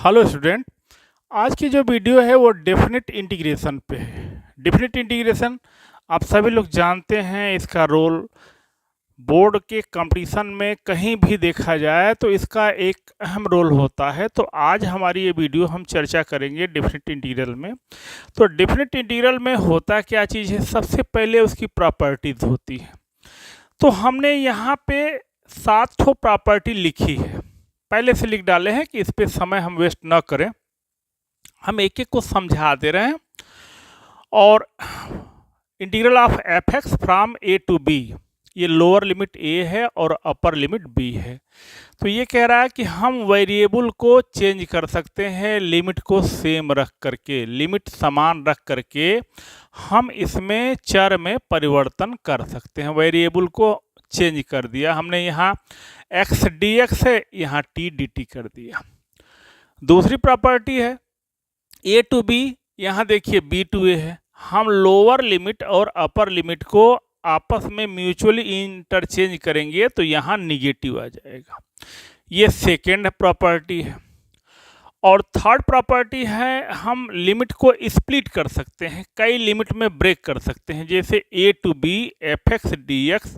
Hello student. आज की जो वीडियो है वो डेफिनेट इंटीग्रेशन पे है। डेफिनेट इंटीग्रेशन आप सभी लोग जानते हैं, इसका रोल बोर्ड के कंपटीशन में कहीं भी देखा जाए तो इसका एक अहम रोल होता है। तो आज हमारी ये वीडियो हम चर्चा करेंगे डेफिनेट इंटीग्रल में। तो डेफिनेट इंटीग्रल में होता क्या चीज़ है, सबसे पहले उसकी प्रॉपर्टीज़ होती है। तो हमने यहाँ पे 7 ठो प्रॉपर्टी लिखी है, पहले से लिख डाले हैं कि इस पे समय हम वेस्ट ना करें। हम एक एक को समझा दे रहे हैं। और integral of F X from A to B, ये लोअर लिमिट ए है और अपर लिमिट बी है। तो ये कह रहा है कि हम वेरिएबल को चेंज कर सकते हैं, लिमिट को सेम रख करके, लिमिट समान रख करके हम इसमें चर में परिवर्तन कर सकते हैं। वेरिएबल को चेंज कर दिया हमने, यहाँ एक्स डी एक्स है, यहाँ टी डी टी कर दिया। दूसरी प्रॉपर्टी है ए टू बी, यहाँ देखिए बी टू ए है। हम लोअर लिमिट और अपर लिमिट को आपस में म्यूचुअली इंटरचेंज करेंगे तो यहाँ निगेटिव आ जाएगा। ये सेकेंड प्रॉपर्टी है। और थर्ड प्रॉपर्टी है, हम लिमिट को स्प्लिट कर सकते हैं, कई लिमिट में ब्रेक कर सकते हैं। जैसे A to B F X D X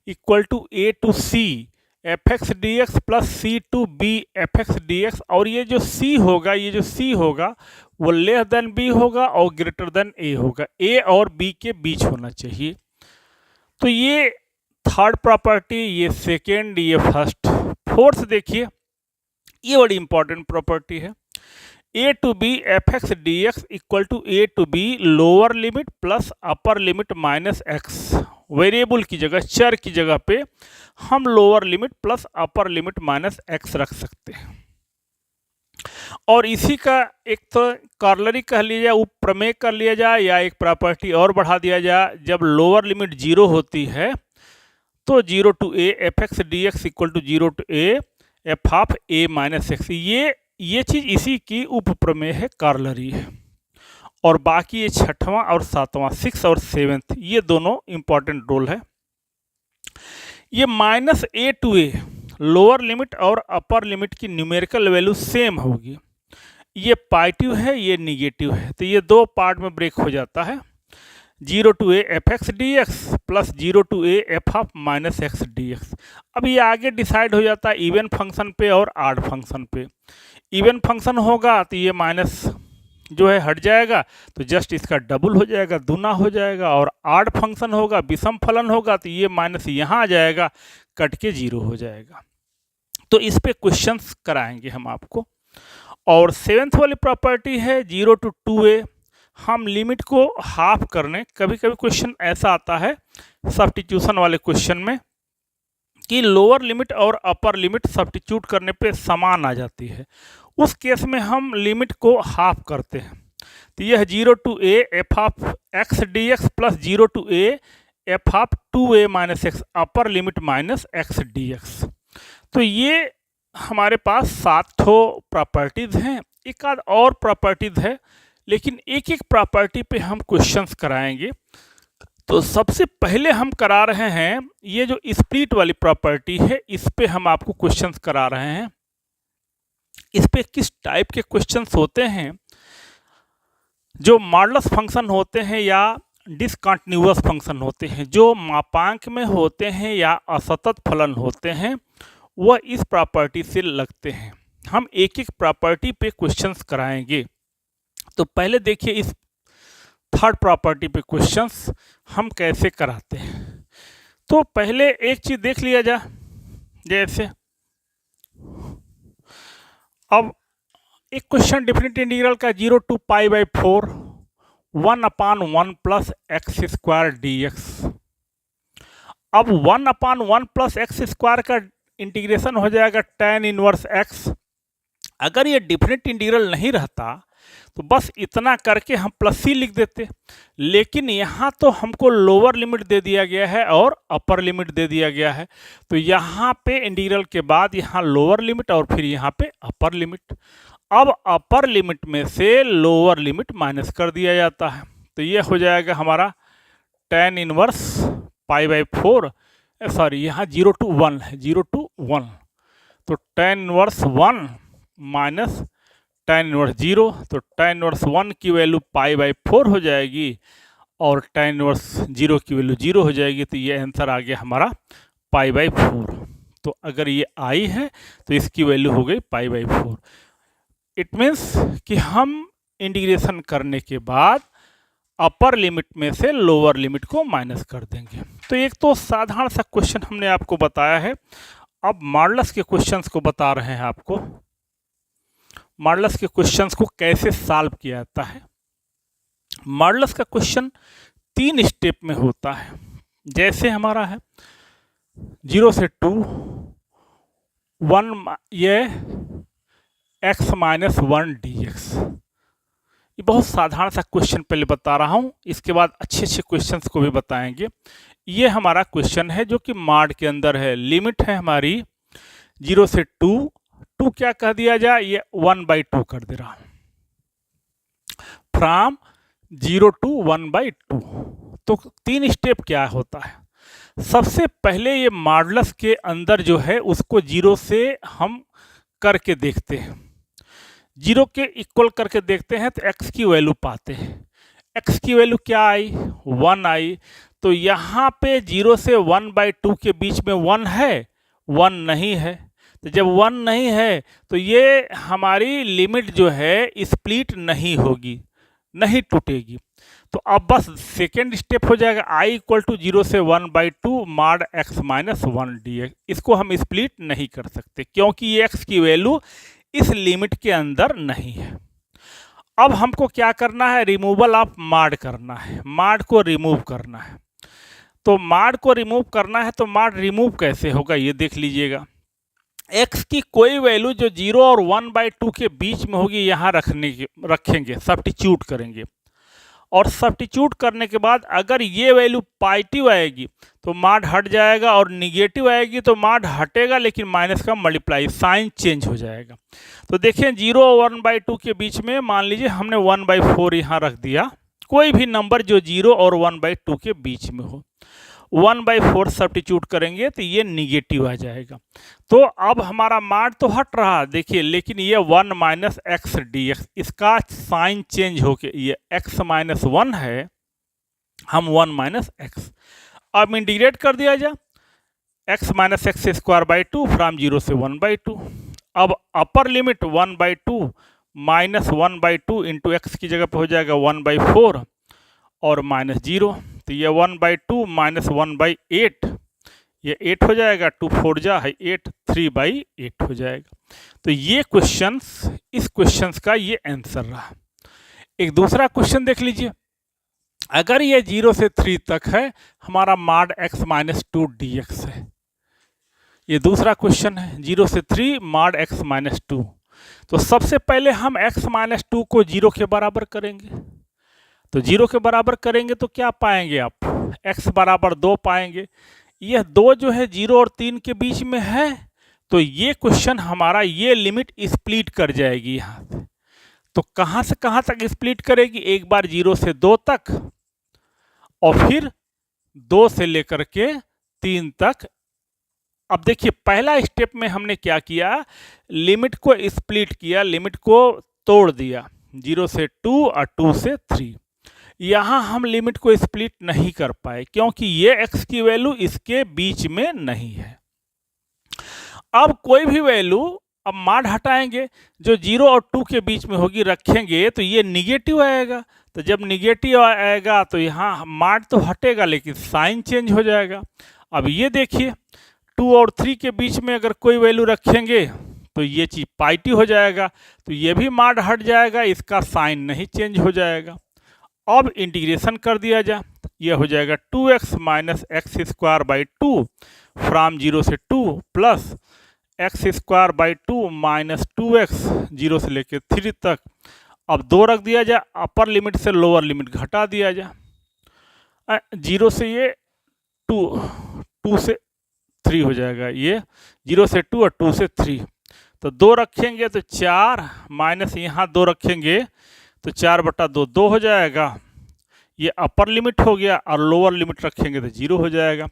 equal to A to C F X D X plus C to B F X D X. और ये जो सी होगा, ये जो सी होगा वो लेस देन बी होगा और ग्रेटर देन ए होगा, ए और बी के बीच होना चाहिए। तो ये थर्ड प्रॉपर्टी, ये सेकेंड, ये फर्स्ट। फोर्थ देखिए, ये बड़ी इंपॉर्टेंट प्रॉपर्टी है, A to B F X D X equal to A to B lower limit plus upper limit minus X. Variable की जगह, चर की जगह पे हम lower limit plus upper limit minus X रख सकते हैं। और इसी का एक तो कॉर्लरी कह लिया जाए, उपप्रमेय कर लिया जाए, या एक प्रॉपर्टी और बढ़ा दिया जाए। जब लोअर लिमिट 0 होती है तो 0 to A F X D X equal to 0 to A F of A minus X. ये चीज़ इसी की उपप्रमेय है, कॉर्लरी है। और बाकी ये छठवां और सातवां, 6 और 7th, ये दोनों इंपॉर्टेंट रोल है। ये minus A to A, lower limit और अपर लिमिट की न्यूमेरिकल वैल्यू सेम होगी। ये पॉजिटिव है, ये निगेटिव है, तो ये दो पार्ट में ब्रेक हो जाता है। 0 to A F X D X plus 0 to A F of minus X D X. अब ये आगे डिसाइड हो जाता है इवन फंक्शन पे और आड फंक्शन पे। इवन फंक्शन होगा तो ये माइनस जो है हट जाएगा, तो जस्ट इसका डबल हो जाएगा, दूना हो जाएगा। और आड फंक्शन होगा, विषम फलन होगा, तो ये माइनस यहाँ आ जाएगा, कट के 0 हो जाएगा। तो इस पे क्वेश्चंस कराएंगे हम आपको। और 7th वाली प्रॉपर्टी है 0 टू 2a, हम लिमिट को हाफ करने, कभी कभी क्वेश्चन ऐसा आता है सब्स्टिट्यूशन वाले क्वेश्चन में कि लोअर लिमिट और अपर लिमिट सब्स्टिट्यूट करने पे समान आ जाती है, उस केस में हम लिमिट को हाफ करते हैं। तो यह 0 to A F of X D X plus 0 to A F of 2a minus X, upper limit minus X D X. तो ये हमारे पास 7 ठो प्रॉपर्टीज हैं। एक आध और प्रॉपर्टीज है, लेकिन एक एक प्रॉपर्टी पे हम क्वेश्चंस कराएंगे। तो सबसे पहले हम करा रहे हैं ये जो स्प्लिट वाली प्रॉपर्टी है, इस पे हम आपको क्वेश्चंस करा रहे हैं। इस पे किस टाइप के क्वेश्चंस होते हैं, जो मॉडुलस फंक्शन होते हैं या डिसकंटिन्यूअस फंक्शन होते हैं, जो मापांक में होते हैं या असतत फलन होते हैं, वह इस प्रॉपर्टी से लगते हैं। हम एक एक प्रॉपर्टी पे क्वेश्चंस कराएंगे। तो पहले देखिए इस थर्ड प्रॉपर्टी पे क्वेश्चंस हम कैसे कराते हैं। तो पहले एक चीज़ देख लिया जाए, जैसे अब एक क्वेश्चन डेफिनेट इंटीग्रल का 0 to pi by 4 1/1 plus X square D X. अब 1/1 प्लस एक्स स्क्वायर का इंटीग्रेशन हो जाएगा tan इनवर्स x। अगर ये डेफिनेट इंटीग्रल नहीं रहता तो बस इतना करके हम प्लस सी लिख देते, लेकिन यहाँ तो हमको लोअर लिमिट दे दिया गया है और अपर लिमिट दे दिया गया है। तो यहाँ पे इंटीग्रल के बाद यहाँ लोअर लिमिट और फिर यहाँ पे अपर लिमिट। अब अपर लिमिट में से लोअर लिमिट माइनस कर दिया जाता है, तो ये हो जाएगा हमारा tan inverse pi by 4, sorry यहाँ 0 टू 1 है, 0 टू 1, तो tan inverse 1 minus tan inverse 0, तो tan इनवर्स 1 की वैल्यू π/4 हो जाएगी और tan इनवर्स 0 की वैल्यू 0 हो जाएगी। तो ये आंसर आ गया हमारा π/4। तो अगर ये i है तो इसकी वैल्यू हो गई π/4। इट मीन्स कि हम इंटीग्रेशन करने के बाद अपर लिमिट में से लोअर लिमिट को माइनस कर देंगे। तो एक तो साधारण सा क्वेश्चन हमने आपको बताया है। अब मॉडुलस के क्वेश्चंस को बता रहे हैं आपको। मॉडुलस के क्वेश्चंस को कैसे सॉल्व किया जाता है। मॉडुलस का क्वेश्चन 3 स्टेप में होता है। जैसे हमारा है 0 से 2, 1 ये x माइनस 1 dx। ये बहुत साधारण सा क्वेश्चन पहले बता रहा हूँ, इसके बाद अच्छे अच्छे क्वेश्चंस को भी बताएंगे। ये हमारा क्वेश्चन है जो कि मॉड के अंदर है। लिमिट है हमारी 0 से 2 क्या कह दिया जाए, ये 1/2 कर दे रहा हूँ, फ्रॉम 0 to 1/2। तो 3 स्टेप क्या होता है। सबसे पहले ये मॉडुलस के अंदर जो है उसको 0 से हम करके देखते हैं, 0 के इक्वल करके देखते हैं तो x की वैल्यू पाते हैं। x की वैल्यू क्या आई, 1 आई। तो यहाँ पे 0 से 1/2 के बीच में 1 है, 1 नहीं है। तो जब 1 नहीं है तो ये हमारी लिमिट जो है स्प्लिट नहीं होगी, नहीं टूटेगी। तो अब बस सेकेंड स्टेप हो जाएगा i इक्वल टू 0 से 1/2 मॉड x माइनस 1 dx। इसको हम स्प्लिट नहीं कर सकते क्योंकि ये x की वैल्यू इस लिमिट के अंदर नहीं है। अब हमको क्या करना है, रिमूवल ऑफ मॉड करना है, मॉड को रिमूव करना है। तो मॉड को रिमूव करना है तो मॉड रिमूव कैसे होगा ये देख लीजिएगा। x की कोई वैल्यू जो 0 और 1/2 के बीच में होगी यहाँ रखेंगे, सब्स्टिट्यूट करेंगे। और सब्स्टिट्यूट करने के बाद अगर ये वैल्यू पॉजिटिव आएगी तो मॉड हट जाएगा और निगेटिव आएगी तो मॉड हटेगा, लेकिन माइनस का मल्टीप्लाई साइन चेंज हो जाएगा। तो देखिए 0 और 1/2 के बीच में मान लीजिए हमने 1/4 यहाँ रख दिया। कोई भी नंबर जो 0 और 1/2 के बीच में हो, 1/4 सब्स्टिट्यूट करेंगे तो ये निगेटिव आ जाएगा। तो अब हमारा मॉड तो हट रहा देखिए, लेकिन ये 1 माइनस एक्स dx, इसका साइन चेंज होके ये x माइनस 1 है, हम 1 माइनस एक्स। अब इंटीग्रेट कर दिया जाए, x minus x square by 2 from 0 से 1/2। अब upper limit 1/2 minus 1/2 into x की जगह पे हो जाएगा 1/4 और माइनस 0। तो ये 1/2 माइनस 1/8, ये 8 हो जाएगा, 2 4 जा है 8, 3/8 हो जाएगा। तो ये क्वेश्चंस, इस क्वेश्चंस का ये आंसर रहा। एक दूसरा क्वेश्चन देख लीजिए। अगर ये 0 से 3 तक है, हमारा मॉड x माइनस 2 dx है। ये दूसरा क्वेश्चन है, 0 से 3 मॉड x माइनस 2। तो सबसे पहले हम x माइनस 2 को 0 के बराबर करेंगे। तो 0 के बराबर करेंगे तो क्या पाएंगे आप, x बराबर 2 पाएंगे। यह 2 जो है 0 और 3 के बीच में है, तो ये क्वेश्चन हमारा ये लिमिट स्प्लिट कर जाएगी यहाँ से। तो कहाँ से कहाँ तक स्प्लिट करेगी, एक बार 0 से 2 तक और फिर 2 से लेकर के 3 तक। अब देखिए पहला स्टेप में हमने क्या किया, लिमिट को स्प्लिट किया, लिमिट को तोड़ दिया 0 से 2 और 2 से 3। यहाँ हम लिमिट को स्प्लिट नहीं कर पाए क्योंकि ये x की वैल्यू इसके बीच में नहीं है। अब कोई भी वैल्यू, अब मॉड हटाएंगे, जो 0 और 2 के बीच में होगी रखेंगे तो ये निगेटिव आएगा। तो जब निगेटिव आएगा तो यहाँ मॉड तो हटेगा लेकिन साइन चेंज हो जाएगा। अब ये देखिए 2 और 3 के बीच में अगर कोई वैल्यू रखेंगे तो ये चीज़ पॉजिटिव हो जाएगा, तो ये भी मॉड हट जाएगा, इसका साइन नहीं चेंज हो जाएगा। अब इंटीग्रेशन कर दिया जाए, यह हो जाएगा 2x minus x square by 2 from 0 से 2 plus X square by 2 minus 2x 0 से लेकर 3 तक। अब 2 रख दिया जाए, अपर लिमिट से लोअर लिमिट घटा दिया जाए। 0 से ये 2 से 3 हो जाएगा, ये 0 से 2 और 2 से 3। तो 2 रखेंगे तो 4 माइनस यहाँ 2 रखेंगे तो 4/2 2 हो जाएगा। ये अपर लिमिट हो गया और लोअर लिमिट रखेंगे तो 0 हो जाएगा।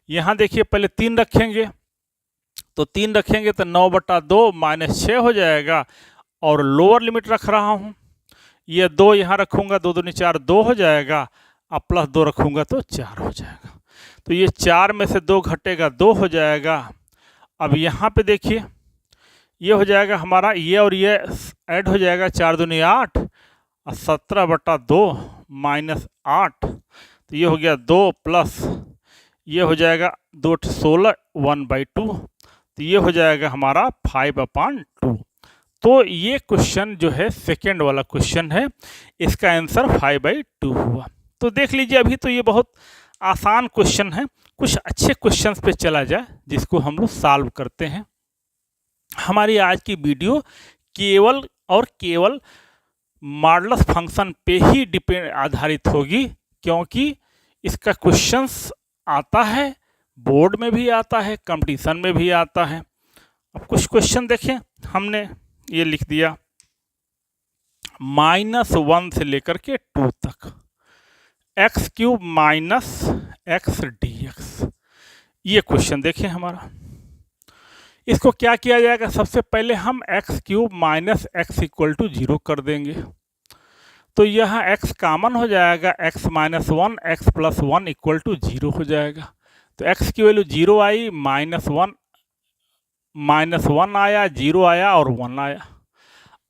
यहाँ देखिए पहले 3 रखेंगे तो 3 रखेंगे तो 9/2 माइनस 6 हो जाएगा और लोअर लिमिट रख रहा हूँ। ये 2 यहाँ रखूँगा, 2 दूनी 4, 2 हो जाएगा, अब प्लस 2 रखूँगा तो 4 हो जाएगा। तो ये 4 में से 2 घटेगा, 2 हो जाएगा। अब यहाँ पे देखिए, ये हो जाएगा हमारा, ये और ये ऐड हो जाएगा, 4 दूनी 8 और 17/2 माइनस 8, तो ये हो गया 2 प्लस ये हो जाएगा 2 16 1/2, तो ये हो जाएगा हमारा 5/2। तो ये क्वेश्चन जो है सेकेंड वाला क्वेश्चन है, इसका आंसर 5/2 हुआ। तो देख लीजिए, अभी तो ये बहुत आसान क्वेश्चन है। कुछ अच्छे क्वेश्चंस पे चला जाए जिसको हम लोग सॉल्व करते हैं। हमारी आज की वीडियो केवल और केवल मॉडुलस फंक्शन पे ही आधारित होगी, क्योंकि इसका क्वेश्चंस आता है, बोर्ड में भी आता है, कंपटीशन में भी आता है। अब कुछ क्वेश्चन देखें, हमने ये लिख दिया -1 से लेकर के 2 तक x³ माइनस x dx, ये क्वेश्चन देखें हमारा। इसको क्या किया जाएगा, सबसे पहले हम x³ माइनस x = 0 कर देंगे, तो यहाँ x कॉमन हो जाएगा, x - 1 x + 1 = 0 हो जाएगा। तो x की वैल्यू 0 आई, -1 आया, 0 आया और 1 आया।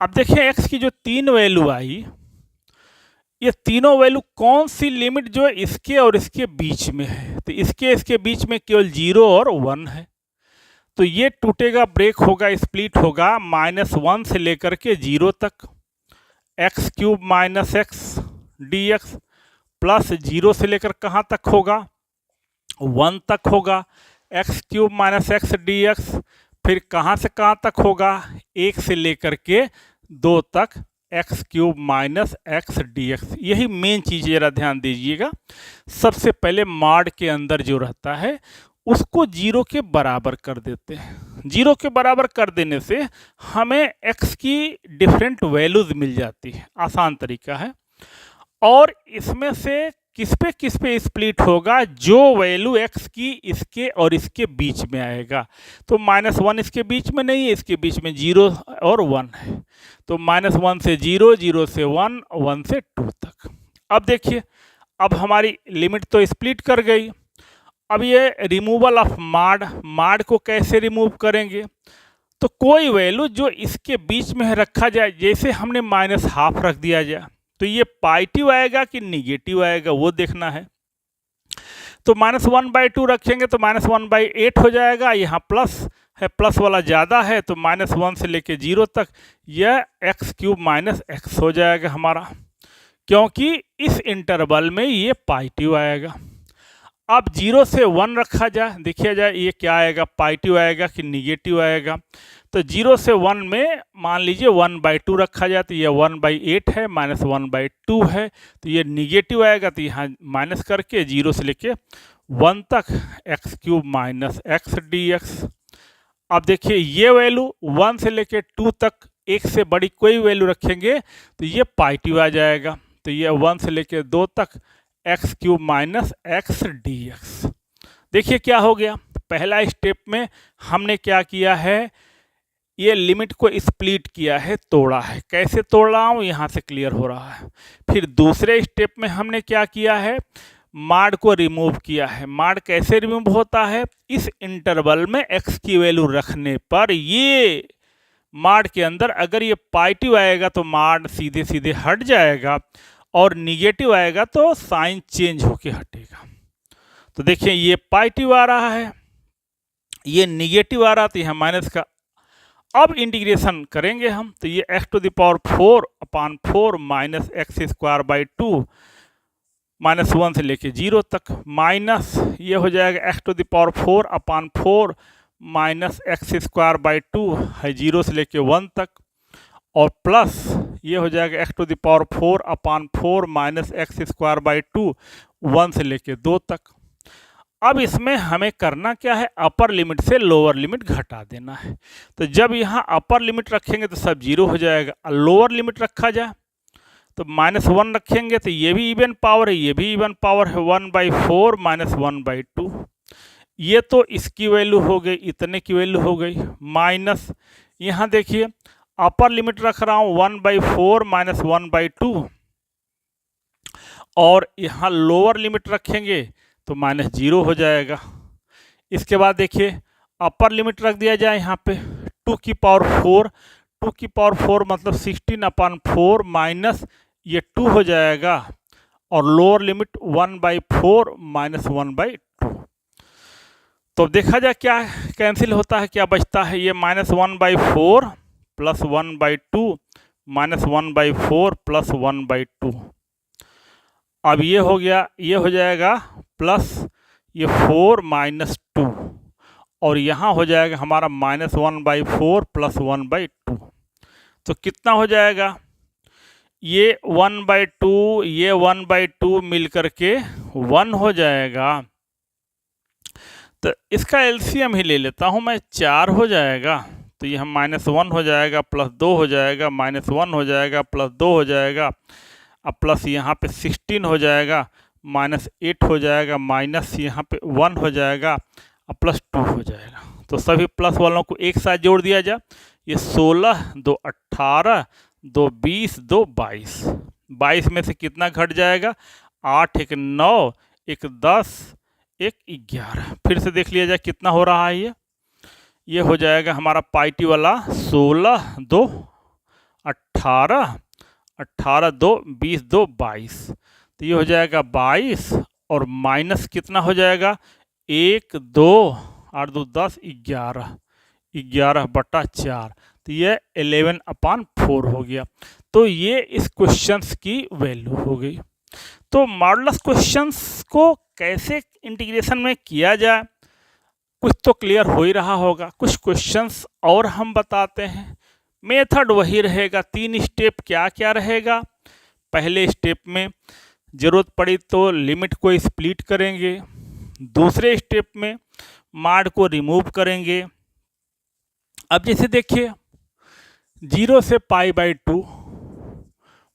अब देखिए x की जो 3 वैल्यू आई, ये तीनों वैल्यू कौन सी लिमिट जो इसके और इसके बीच में है, तो इसके बीच में केवल 0 और 1 है। तो ये टूटेगा, ब्रेक होगा, स्प्लिट होगा -1 से लेकर के 0 तक, x³ minus x dx plus 0 से लेकर कहाँ तक होगा, 1 तक होगा, x³ माइनस x dx, फिर कहाँ से कहाँ तक होगा, 1 से लेकर के 2 तक x³ माइनस x dx। यही मेन चीज़ जरा ध्यान दीजिएगा। सबसे पहले मॉड के अंदर जो रहता है उसको 0 के बराबर कर देते हैं। 0 के बराबर कर देने से हमें x की डिफरेंट वैल्यूज मिल जाती है, आसान तरीका है। और इसमें से किस पे स्प्लिट होगा, जो वैल्यू x की इसके और इसके बीच में आएगा। तो -1 इसके बीच में नहीं है, इसके बीच में 0 और 1 है, तो -1 से 0, 0 से 1, 1 से 2 तक। अब देखिए, अब हमारी लिमिट तो स्प्लिट कर गई। अब ये रिमूवल ऑफ मॉड को कैसे रिमूव करेंगे, तो कोई वैल्यू जो इसके बीच में रखा जाए, जैसे हमने -½ रख दिया जाए, तो ये पॉजिटिव आएगा कि निगेटिव आएगा वो देखना है। तो -1/2 रखेंगे तो -1/8 हो जाएगा, यहाँ प्लस है, प्लस वाला ज़्यादा है, तो -1 से लेके 0 तक यह x³ माइनस x हो जाएगा हमारा, क्योंकि इस इंटरवल में ये पॉजिटिव आएगा। अब 0 से 1 रखा जाए, देखिए जाए ये क्या आएगा, पॉजिटिव आएगा कि निगेटिव आएगा। तो 0 से 1 में मान लीजिए 1/2 रखा जाए, तो ये 1/8 है, -1/2 है, तो ये निगेटिव आएगा, तो यहाँ माइनस करके 0 से लेके 1 तक x³ माइनस x dx। अब देखिए ये वैल्यू 1 से लेके 2 तक, 1 से बड़ी कोई वैल्यू रखेंगे तो ये पॉजिटिव आ जाएगा, तो ये 1 से लेके 2 तक x³ माइनस x dx। देखिए क्या हो गया, पहला स्टेप में हमने क्या किया है, ये लिमिट को स्प्लिट किया है, तोड़ा है। कैसे तोड़ रहा हूँ, यहाँ से क्लियर हो रहा है। फिर दूसरे स्टेप में हमने क्या किया है, मॉड को रिमूव किया है। मॉड कैसे रिमूव होता है, इस इंटरवल में x की वैल्यू रखने पर ये मॉड के अंदर अगर ये पॉजिटिव आएगा तो मॉड सीधे सीधे हट जाएगा, और निगेटिव आएगा तो साइन चेंज होके हटेगा। तो देखिए ये पॉजिटिव आ रहा है, ये निगेटिव आ रहा, तो यहाँ माइनस का। अब इंटीग्रेशन करेंगे हम, तो ये x⁴/4 माइनस x²/2 -1 से लेके 0 तक, माइनस ये हो जाएगा x⁴/4 माइनस x²/2 है, 0 से लेके 1 तक, और प्लस ये हो जाएगा x⁴/4 माइनस x²/2 1 से लेके 2 तक। अब इसमें हमें करना क्या है, अपर लिमिट से लोअर लिमिट घटा देना है। तो जब यहाँ अपर लिमिट रखेंगे तो सब 0 हो जाएगा, लोअर लिमिट रखा जाए तो -1 रखेंगे, तो ये भी इवन पावर है, ये भी इवन पावर है, 1/4 माइनस 1/2। ये तो इसकी वैल्यू हो गई, इतने की वैल्यू हो गई, माइनस यहाँ देखिए अपर लिमिट रख रहा हूँ 1/4 माइनस 1/2, और यहाँ लोअर लिमिट रखेंगे तो -0 हो जाएगा। इसके बाद देखिए अपर लिमिट रख दिया जाए यहाँ पे 2 की पावर 4, 2 की पावर 4 मतलब 16/4 माइनस ये 2 हो जाएगा, और लोअर लिमिट 1/4 माइनस 1/2। तो अब देखा जाए क्या कैंसिल होता है, क्या बचता है, ये -1/4 प्लस 1/2 माइनस 1/4 प्लस 1/2। अब ये हो गया, ये हो जाएगा प्लस ये 4 माइनस 2, और यहाँ हो जाएगा हमारा -1/4 प्लस 1/2। तो कितना हो जाएगा, ये 1/2 ये 1/2 मिल करके 1 हो जाएगा। तो इसका एलसीएम ही ले लेता हूँ मैं, 4 हो जाएगा। तो ये हम -1 हो जाएगा प्लस 2 हो जाएगा, -1 हो जाएगा प्लस 2 हो जाएगा, अब प्लस यहाँ पे 16 हो जाएगा, -8 हो जाएगा, माइनस यहाँ पे 1 हो जाएगा, अब प्लस 2 हो जाएगा। तो सभी प्लस वालों को एक साथ जोड़ दिया जाए, ये 16 2 18 2 20 2 22, 22 में से कितना घट जाएगा, 8 1 9 1 10 1 11। फिर से देख लिया जाए कितना हो रहा है, ये हो जाएगा हमारा पाइटी वाला 16 2 18 18 2 20 2 22। तो ये हो जाएगा 22, और माइनस कितना हो जाएगा, 1 2 8 2 10 11 11/4। तो ये 11/4 हो गया। तो ये इस क्वेश्चंस की वैल्यू हो गई। तो मॉडुलस क्वेश्चंस को कैसे इंटीग्रेशन में किया जाए, कुछ तो क्लियर हो ही रहा होगा। कुछ क्वेश्चंस और हम बताते हैं। मेथड वही रहेगा, 3 स्टेप क्या क्या रहेगा। पहले स्टेप में ज़रूरत पड़ी तो लिमिट को स्प्लिट करेंगे, दूसरे स्टेप में मॉड को रिमूव करेंगे। अब जैसे देखिए 0 से π/2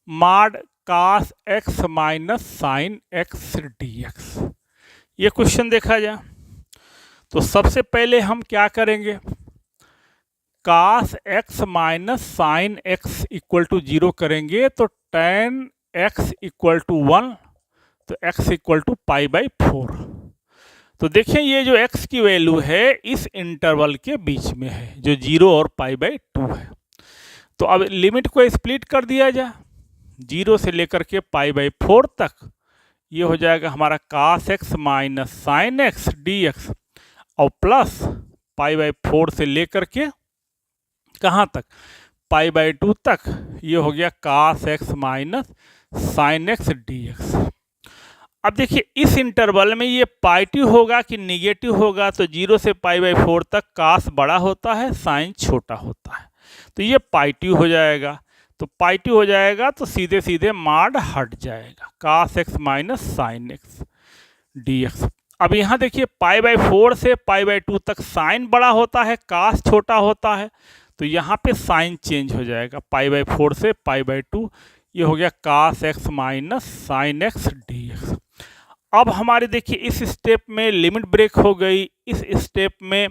mod cos x minus sine x dx, ये क्वेश्चन देखा जाए तो सबसे पहले हम क्या करेंगे, cos x minus sine x equal to 0 करेंगे तो tan x इक्वल टू 1, तो x इक्वल टू π/4। तो देखिए ये जो x की वैल्यू है इस इंटरवल के बीच में है, जो 0 और π/2 है। तो अब लिमिट को स्प्लिट कर दिया जाए 0 से लेकर के π/4 तक, ये हो जाएगा हमारा cos x minus sine x dx, और प्लस π/4 से लेकर के कहाँ तक, π/2 तक, ये हो गया cos x minus sine x dx। अब देखिए इस इंटरवल में ये पॉजिटिव होगा कि निगेटिव होगा, तो 0 से π/4 तक cos बड़ा होता है, साइन छोटा होता है, तो ये पॉजिटिव हो जाएगा। तो पॉजिटिव हो जाएगा तो सीधे सीधे मॉड हट जाएगा, cos x minus sine x dx। अब यहाँ देखिए π/4 से π/2 तक साइन बड़ा होता है, cos छोटा होता है, तो यहाँ पे साइन चेंज हो जाएगा, π/4 से π/2, ये हो गया cos x minus sine x dx। अब हमारे देखिए इस स्टेप में लिमिट ब्रेक हो गई, इस स्टेप में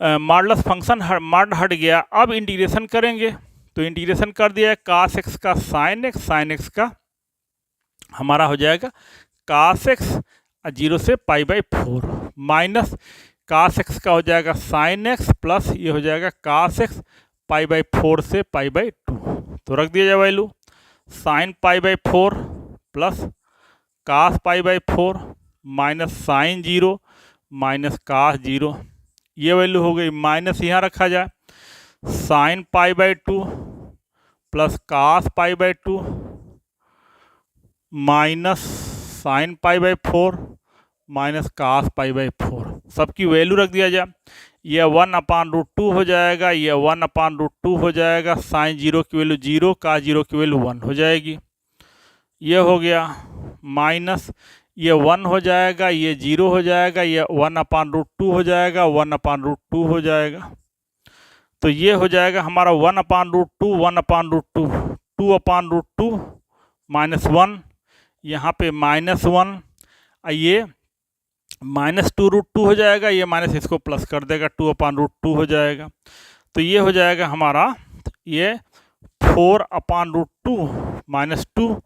मॉडुलस फंक्शन मॉड हट गया। अब इंटीग्रेशन करेंगे तो इंटीग्रेशन कर दिया, cos x का साइन x का हमारा हो जाएगा cos x 0 से π/4 माइनस cos x का हो जाएगा साइन x, प्लस ये हो जाएगा cos x π/4 से π/2। तो रख दिया जाए value, sine π/4 plus cos π/4 minus sine 0 minus cos 0, ये वैल्यू हो गई। माइनस यहाँ रखा जाए, sine π/2 plus cos π/2 minus sine π/4 minus cos π/4, सबकी वैल्यू रख दिया जाए। यह 1/√2 हो जाएगा, यह 1/√2 हो जाएगा, साइन 0 की वैल्यू 0, cos 0 की वैल्यू 1 हो जाएगी, ये हो गया। माइनस ये 1 हो जाएगा, ये 0 हो जाएगा, ये 1/√2 हो जाएगा, 1/√2 हो जाएगा। तो ये हो जाएगा हमारा 1/√2 1/√2 2/√2 माइनस 1, यहाँ पे -1, ये -2√2 हो जाएगा, ये माइनस इसको प्लस कर देगा, 2/√2 हो जाएगा। तो ये हो जाएगा हमारा ये 4/√2 -2,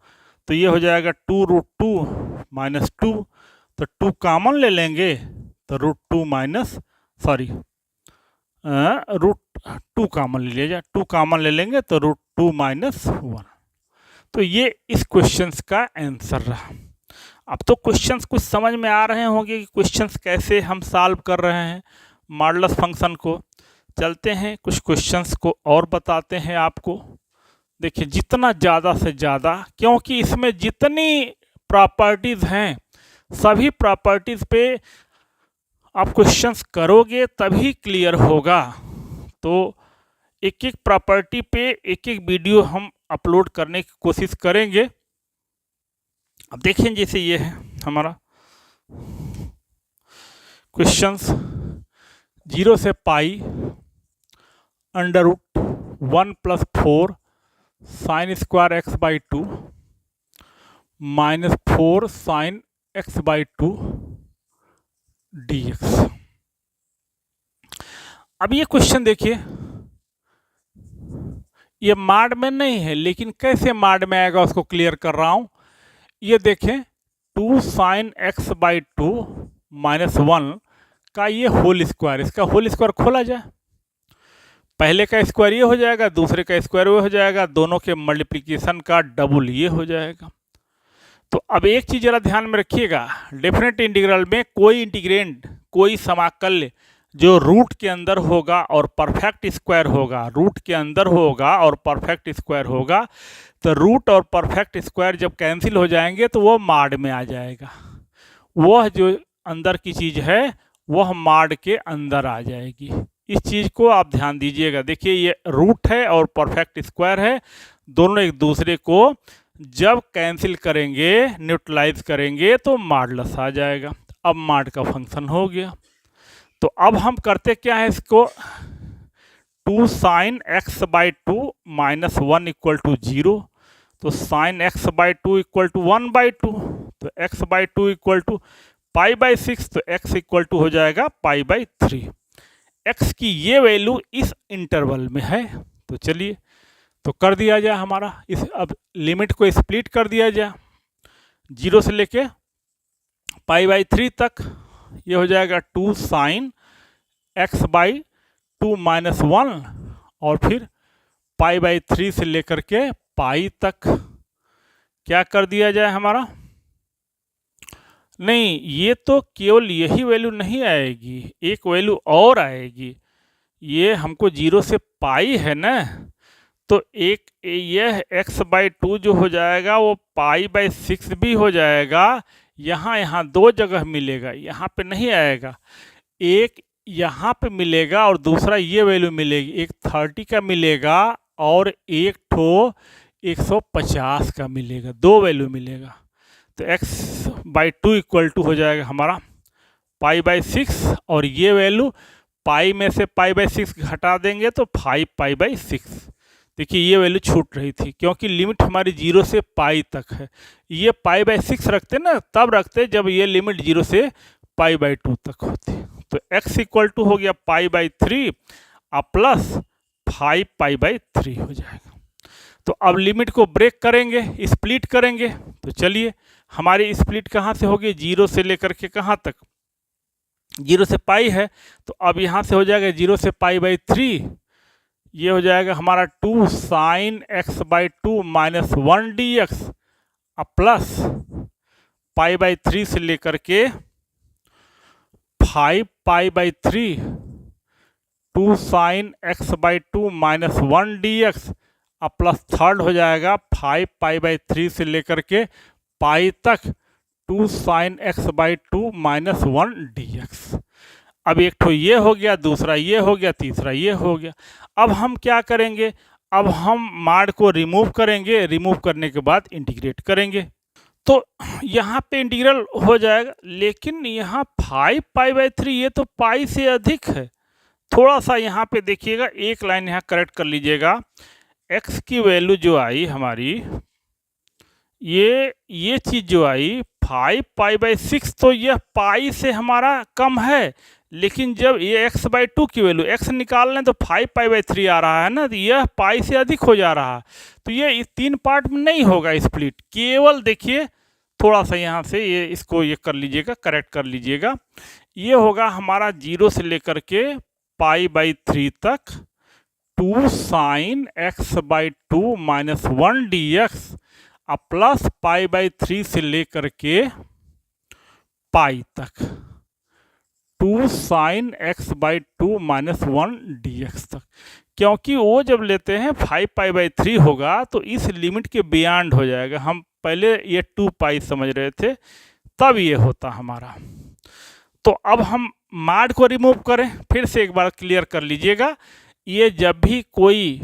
तो ये हो जाएगा 2√2 -2, तो 2 कॉमन ले लेंगे तो √2 कॉमन ले लिया जाए, 2 कॉमन ले लेंगे तो √2 -1। तो ये इस क्वेश्चंस का आंसर रहा। अब तो क्वेश्चंस कुछ समझ में आ रहे होंगे कि क्वेश्चंस कैसे हम सॉल्व कर रहे हैं मॉडुलस फंक्शन को। चलते हैं कुछ क्वेश्चंस को और बताते हैं आपको। देखिए जितना ज़्यादा से ज़्यादा, क्योंकि इसमें जितनी प्रॉपर्टीज़ हैं सभी प्रॉपर्टीज़ पे आप क्वेश्चंस करोगे तभी क्लियर होगा। तो एक एक प्रॉपर्टी पे एक एक वीडियो हम अपलोड करने की कोशिश करेंगे। अब देखें जैसे ये है हमारा क्वेश्चंस 0 से पाई √1 + 4 sin² x/2 -4 sin x/2 dx। अब ये क्वेश्चन देखिए, ये माड में नहीं है लेकिन कैसे माड में आएगा उसको क्लियर कर रहा हूं। ये देखें 2 sin x/2 -1 का ये होल स्क्वायर, इसका होल स्क्वायर खोला जाए, पहले का स्क्वायर ये हो जाएगा, दूसरे का स्क्वायर वो हो जाएगा, दोनों के मल्टीप्लिकेशन का डबल ये हो जाएगा। तो अब एक चीज़ जरा ध्यान में रखिएगा, डेफिनेट इंटीग्रल में कोई इंटीग्रेंड, कोई समाकल्य जो रूट के अंदर होगा और परफेक्ट स्क्वायर होगा, रूट के अंदर होगा और परफेक्ट स्क्वायर होगा, तो रूट और परफेक्ट स्क्वायर जब कैंसिल हो जाएंगे तो वो माड में आ जाएगा। वह जो अंदर की चीज़ है वह माड के अंदर आ जाएगी। इस चीज़ को आप ध्यान दीजिएगा। देखिए ये रूट है और परफेक्ट स्क्वायर है, दोनों एक दूसरे को जब कैंसिल करेंगे, न्यूट्रलाइज करेंगे तो मॉडुलस आ जाएगा। अब माड का फंक्शन हो गया। तो अब हम करते क्या है इसको, 2 sin x/2 -1 = 0, तो sin x/2 = 1/2, तो x/2 = π/6, तो x = हो जाएगा π/3। x की ये वैल्यू इस इंटरवल में है। तो चलिए तो कर दिया जाए हमारा, इस अब लिमिट को स्प्लिट कर दिया जाए 0 से लेके π/3 तक। ये हो जाएगा 2 sin x/2 -1 और फिर π/3 से लेकर के पाई तक। क्या कर दिया जाए हमारा, नहीं ये तो केवल यही वैल्यू नहीं आएगी, एक वैल्यू और आएगी। ये हमको 0 से पाई है ना, तो एक यह x/2 जो हो जाएगा वो π/6 भी हो जाएगा। यहाँ दो जगह मिलेगा, यहाँ पे नहीं आएगा, एक यहाँ पे मिलेगा और दूसरा ये वैल्यू मिलेगी, एक 30 का मिलेगा और एक ठो 150 का मिलेगा, दो वैल्यू मिलेगा। तो x/2 = हो जाएगा हमारा π/6 और ये वैल्यू पाई में से π/6 घटा देंगे तो 5 π/6। देखिए ये वैल्यू छूट रही थी क्योंकि लिमिट हमारी 0 से पाई तक है। ये π/6 रखते ना, तब रखते जब ये लिमिट 0 से π/2 तक होती। तो x = हो गया π/3 प्लस 5 π/3 हो जाएगा। तो अब लिमिट को ब्रेक करेंगे, स्प्लिट करेंगे। तो चलिए हमारी स्प्लिट कहाँ से होगी, 0 से लेकर के कहाँ तक, 0 से पाई है, तो अब यहाँ से हो जाएगा 0 से π/3, ये हो जाएगा हमारा 2 sin x/2 -1 dx प्लस π/3 से लेकर के 5 π/3, 2 sin x/2 -1 dx plus third हो जाएगा 5 π/3 से लेकर के पाई तक 2 sin x/2 -1 dx। अब एक तो ये हो गया, दूसरा ये हो गया, तीसरा ये हो गया। अब हम क्या करेंगे, अब हम माड को रिमूव करेंगे, रिमूव करने के बाद इंटीग्रेट करेंगे। तो यहाँ पे इंटीग्रल हो जाएगा, लेकिन यहाँ 5 π/3 ये तो पाई से अधिक है। थोड़ा सा यहाँ पे देखिएगा, एक लाइन यहाँ करेक्ट कर लीजिएगा। x की वैल्यू जो आई हमारी, ये चीज़ जो आई 5 पाई/6 तो यह पाई से हमारा कम है, लेकिन जब ये x/2 की वैल्यू x निकाल लें तो 5 पाई/3 आ रहा है ना, तो यह पाई से अधिक हो जा रहा है। तो ये इस 3 पार्ट में नहीं होगा स्प्लिट, केवल देखिए थोड़ा सा यहाँ से ये इसको ये कर लीजिएगा, करेक्ट कर लीजिएगा। ये होगा हमारा 0 से लेकर के पाई/3 तक 2 sin x/2 - 1 dx प्लस पाई/3 से लेकर के पाई तक 2 sin x/2 - 1 dx तक, क्योंकि वो जब लेते हैं 5 पाई/3 होगा तो इस लिमिट के बियॉन्ड हो जाएगा। हम पहले ये 2 पाई समझ रहे थे, तब ये होता हमारा। तो अब हम माड को रिमूव करें, फिर से एक बार क्लियर कर लीजिएगा। ये जब भी कोई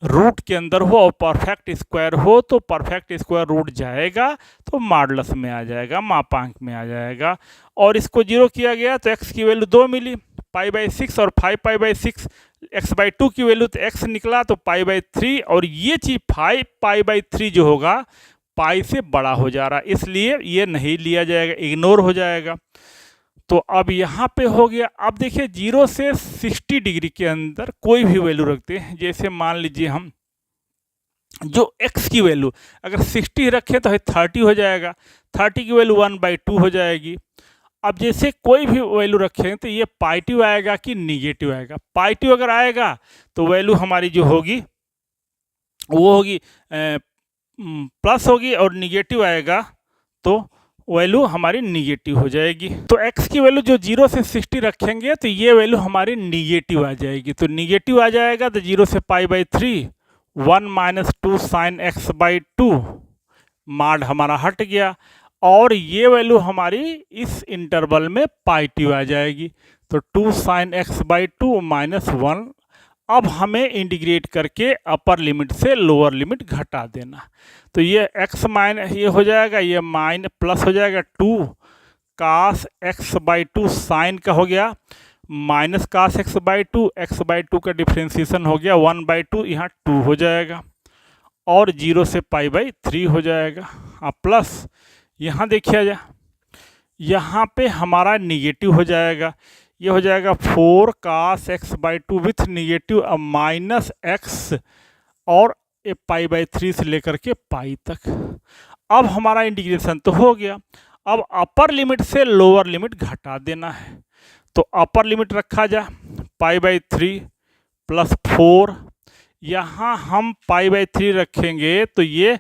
रूट के अंदर हो और परफेक्ट स्क्वायर हो तो परफेक्ट स्क्वायर रूट जाएगा तो मॉडुलस में आ जाएगा, मापांक में आ जाएगा। और इसको 0 किया गया तो x की वैल्यू 2 मिली, पाई/6 और 5 पाई/6 x/2 की वैल्यू तो x निकला तो पाई/3, और ये चीज़ 5 पाई/3 जो होगा पाई से बड़ा हो जा रहा है, इसलिए ये नहीं लिया जाएगा, इग्नोर हो जाएगा। तो अब यहाँ पे हो गया। अब देखिए 0 से 60 डिग्री के अंदर कोई भी वैल्यू रखते हैं, जैसे मान लीजिए हम जो x की वैल्यू अगर 60 रखें तो 30 हो जाएगा, 30 की वैल्यू 1/2 हो जाएगी। अब जैसे कोई भी वैल्यू रखें तो ये पॉजिटिव आएगा कि निगेटिव आएगा। पॉजिटिव अगर आएगा तो वैल्यू हमारी जो होगी वो होगी प्लस होगी, और निगेटिव आएगा तो वैल्यू हमारी निगेटिव हो जाएगी। तो x की वैल्यू जो 0 से 60 रखेंगे तो ये वैल्यू हमारी निगेटिव आ जाएगी। तो निगेटिव आ जाएगा तो 0 से पाई/3 1 - 2 sin x/2 माड हमारा हट गया, और ये वैल्यू हमारी इस इंटरवल में पॉजिटिव आ जाएगी। तो 2 sin x/2 - 1। अब हमें इंटीग्रेट करके अपर लिमिट से लोअर लिमिट घटा देना। तो ये x माइनस ये हो जाएगा, ये माइन प्लस हो जाएगा 2 cos x/2 साइन का हो गया माइनस cos x/2, x/2 का डिफ्रेंसिएशन हो गया 1/2, यहाँ 2 हो जाएगा, और 0 से पाई/3 हो जाएगा। अब प्लस यहाँ देखिए जा, यहाँ पे हमारा निगेटिव हो जाएगा, ये हो जाएगा 4 cos x/2 विथ निगेटिव अब माइनस x, और ये पाई/3 से लेकर के पाई तक। अब हमारा इंटीग्रेशन तो हो गया। अब अपर लिमिट से लोअर लिमिट घटा देना है। तो अपर लिमिट रखा जाए पाई/3 प्लस 4, यहाँ हम पाई/3 रखेंगे तो ये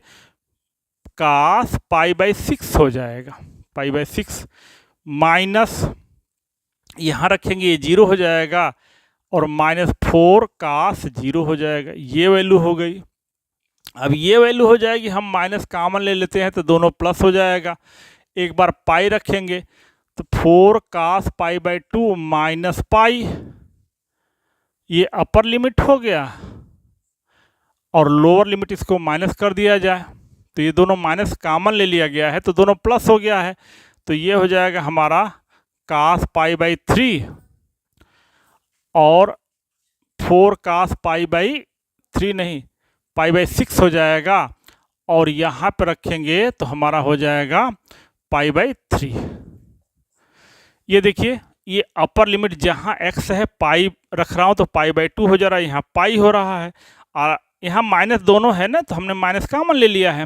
cos पाई/6 हो जाएगा, पाई/6 माइनस यहाँ रखेंगे ये 0 हो जाएगा, और -4 cos 0 हो जाएगा। ये वैल्यू हो गई। अब ये वैल्यू हो जाएगी, हम माइनस कॉमन ले लेते हैं तो दोनों प्लस हो जाएगा। एक बार पाई रखेंगे तो 4 cos पाई/2 माइनस पाई, ये अपर लिमिट हो गया, और लोअर लिमिट इसको माइनस कर दिया जाए तो ये दोनों माइनस कॉमन ले लिया गया है तो दोनों प्लस हो गया है। तो ये हो जाएगा हमारा cos पाई/3 और 4 cos पाई/3 नहीं पाई/6 हो जाएगा, और यहाँ पर रखेंगे तो हमारा हो जाएगा पाई/3। ये देखिए ये अपर लिमिट जहाँ x है पाई रख रहा हूँ तो पाई/2 हो जा रहा है, यहाँ पाई हो रहा है, और यहाँ माइनस दोनों है ना तो हमने माइनस कॉमन ले लिया है।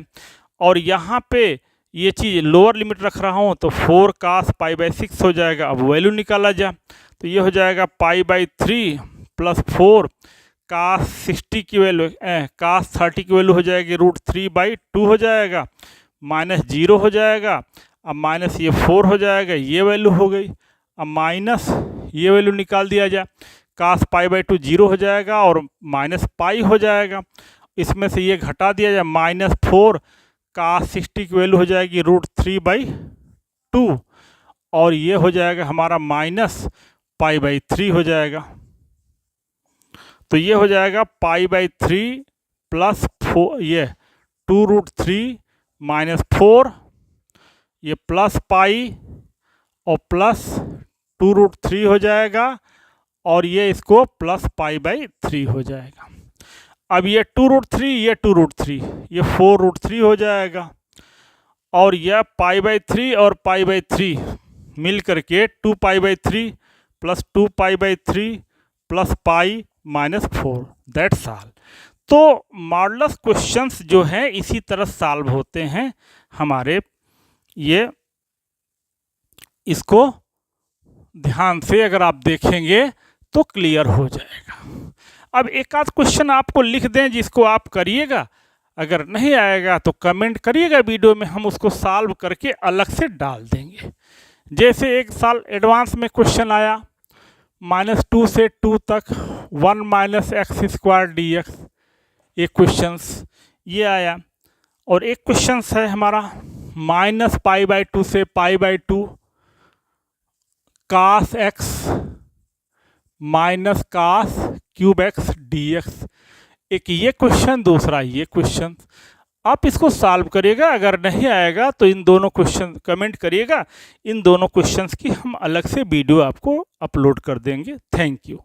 और यहाँ पे ये चीज़ लोअर लिमिट रख रहा हूँ तो 4 cos पाई/6 हो जाएगा। अब वैल्यू निकाला जाए तो ये हो जाएगा पाई/3 प्लस 4 cos 60 की वैल्यू cos 30 की वैल्यू हो जाएगी √3/2 हो जाएगा, माइनस 0 हो जाएगा, अब माइनस ये 4 हो जाएगा, ये वैल्यू हो गई। अब माइनस ये वैल्यू निकाल दिया जाए, cos पाई/2 0 हो जाएगा और माइनस पाई हो जाएगा, इसमें से ये घटा दिया जाए -4 cos 60 की वैल्यू हो जाएगी √3/2, और ये हो जाएगा हमारा माइनस पाई/3 हो जाएगा। तो ये हो जाएगा पाई/3 प्लस 4, ये 2√3 माइनस 4, ये प्लस पाई और प्लस 2√3 हो जाएगा, और ये इसको प्लस पाई/3 हो जाएगा। अब ये 2√3 ये 2√3 ये 4√3 हो जाएगा, और यह π/3 और π/3 मिल करके 2π/3 प्लस 2π/3 प्लस π-4 दैट्स ऑल। तो मॉडुलस क्वेश्चंस जो हैं इसी तरह सॉल्व होते हैं हमारे, ये इसको ध्यान से अगर आप देखेंगे तो क्लियर हो जाएगा। अब एक आध क्वेश्चन आपको लिख दें जिसको आप करिएगा, अगर नहीं आएगा तो कमेंट करिएगा वीडियो में, हम उसको सॉल्व करके अलग से डाल देंगे। जैसे एक साल एडवांस में क्वेश्चन आया -2 से 2 तक 1 - x² dx, एक क्वेश्चंस ये आया। और एक क्वेश्चंस है हमारा -π/2 से π/2 cos x - cos³ x dx, एक ये क्वेश्चन, दूसरा ये क्वेश्चन। आप इसको सॉल्व करिएगा, अगर नहीं आएगा तो इन दोनों क्वेश्चन कमेंट करिएगा, इन दोनों क्वेश्चंस की हम अलग से वीडियो आपको अपलोड कर देंगे। Thank you.